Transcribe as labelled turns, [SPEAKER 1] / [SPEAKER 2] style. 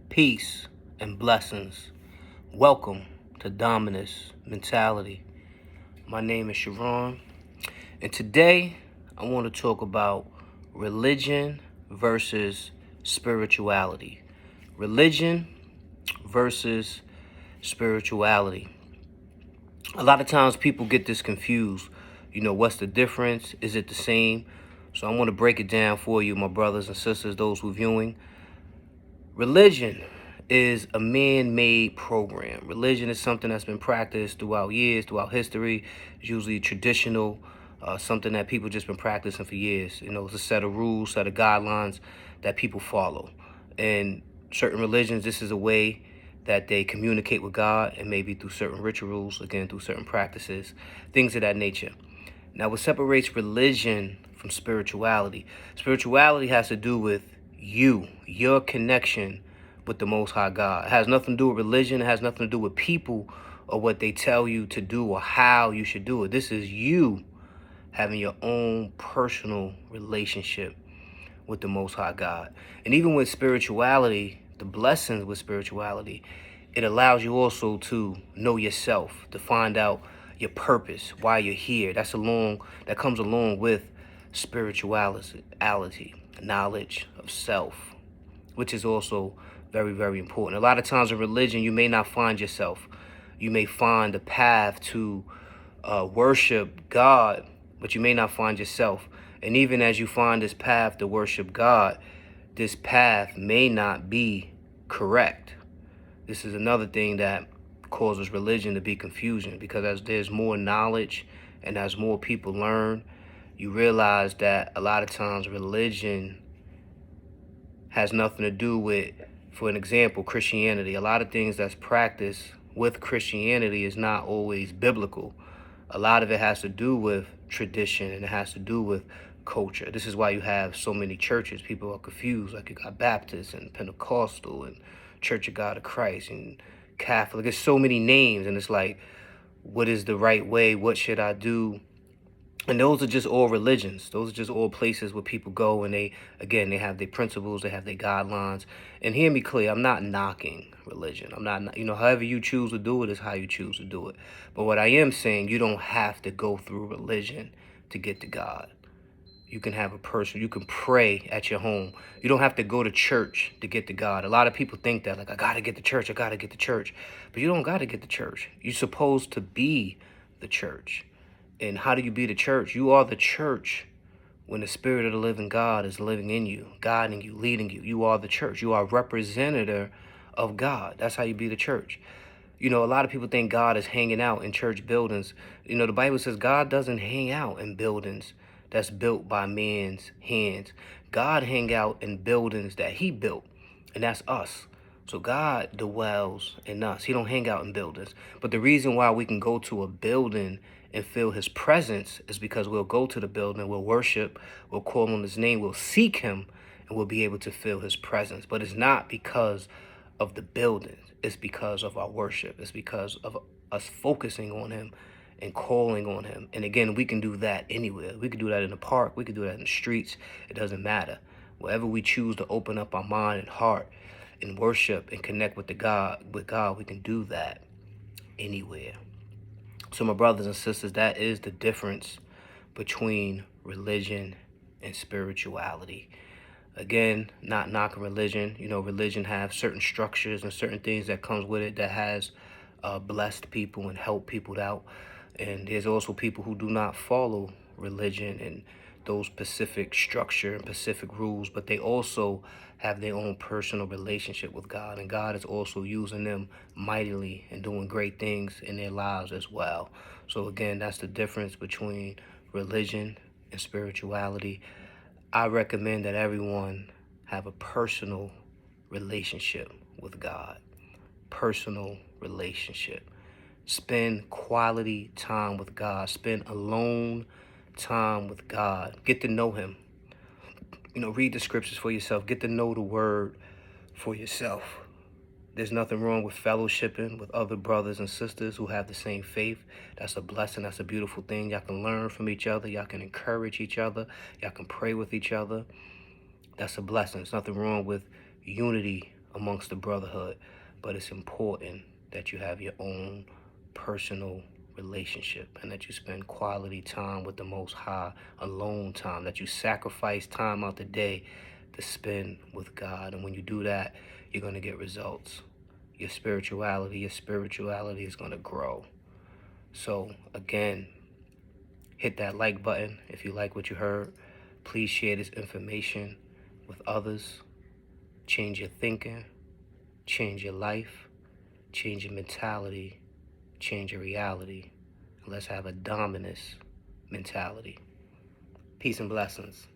[SPEAKER 1] Peace and blessings. Welcome to Dominus Mentality. My name is Sharon, and today I want to talk about religion versus spirituality. Religion versus spirituality. A lot of times people get this confused. What's the difference? Is it the same? So I want to break it down for you, my brothers and sisters, those who are viewing. Religion is a man-made program. Religion is something that's been practiced throughout years, throughout history. It's usually traditional, something that people just been practicing for years. It's a set of rules, set of guidelines that people follow. And certain religions, this is a way that they communicate with God, and maybe through certain rituals, again, through certain practices, things of that nature. Now, what separates religion from spirituality? Spirituality has to do with your connection with the Most High God. It has nothing to do with religion. It has nothing to do with people or what they tell you to do or how you should do it. This is you having your own personal relationship with the Most High God. And even with spirituality, the blessings with spirituality, it allows you also to know yourself, to find out your purpose, why you're here. That comes along with spirituality, knowledge of self, which is also very, very important. A lot of times in religion, you may not find yourself. You may find a path to worship God, but you may not find yourself. And even as you find this path to worship God, this path may not be correct. This is another thing that causes religion to be confusion, because as there's more knowledge and as more people learn, you realize that a lot of times religion has nothing to do with, for an example, Christianity. A lot of things that's practiced with Christianity is not always biblical. A lot of it has to do with tradition, and it has to do with culture. This is why you have so many churches. People are confused. Like you got Baptist and Pentecostal and Church of God of Christ and Catholic. There's so many names, and it's like, what is the right way? What should I do? And those are just all religions. Those are just all places where people go, and they have their principles, they have their guidelines. And hear me clear, I'm not knocking religion. I'm not, however you choose to do it is how you choose to do it. But what I am saying, you don't have to go through religion to get to God. You can have you can pray at your home. You don't have to go to church to get to God. A lot of people think that, like, I got to get to church, I got to get to church. But you don't got to get to church. You're supposed to be the church. And how do you be the church? You are the church when the Spirit of the living God is living in you, guiding you, leading you. You are the church. You are a representative of God. That's how you be the church. A lot of people think God is hanging out in church buildings. The Bible says God doesn't hang out in buildings that's built by man's hands. God hang out in buildings that he built, and that's us. So God dwells in us. He don't hang out in buildings. But the reason why we can go to a building and feel his presence is because we'll go to the building, we'll worship, we'll call on his name, we'll seek him, and we'll be able to feel his presence. But it's not because of the building. It's because of our worship. It's because of us focusing on him and calling on him. And again, we can do that anywhere. We can do that in the park. We can do that in the streets. It doesn't matter. Wherever we choose to open up our mind and heart and worship and connect with God, we can do that anywhere. So my brothers and sisters, that is the difference between religion and spirituality. Again, not knocking religion. Religion have certain structures and certain things that comes with it that has blessed people and helped people out. And there's also people who do not follow religion and those specific structure and specific rules, but they also have their own personal relationship with God, and God is also using them mightily and doing great things in their lives as well. So again, that's the difference between religion and spirituality. I recommend that everyone have a personal relationship with God. Personal relationship. Spend quality time with God. Spend alone time with God. Get to know him. Read the scriptures for yourself. Get to know the word for yourself. There's nothing wrong with fellowshipping with other brothers and sisters who have the same faith. That's a blessing. That's a beautiful thing. Y'all can learn from each other. Y'all can encourage each other. Y'all can pray with each other. That's a blessing. There's nothing wrong with unity amongst the brotherhood, but it's important that you have your own personal relationship and that you spend quality time with the Most High, alone time, that you sacrifice time out the day to spend with God. And when you do that, you're going to get results. Your spirituality is going to grow. So again, hit that like button if you like what you heard. Please share this information with others. Change your thinking, change your life, change your mentality, change your reality. And let's have a Dominus mentality. Peace and blessings.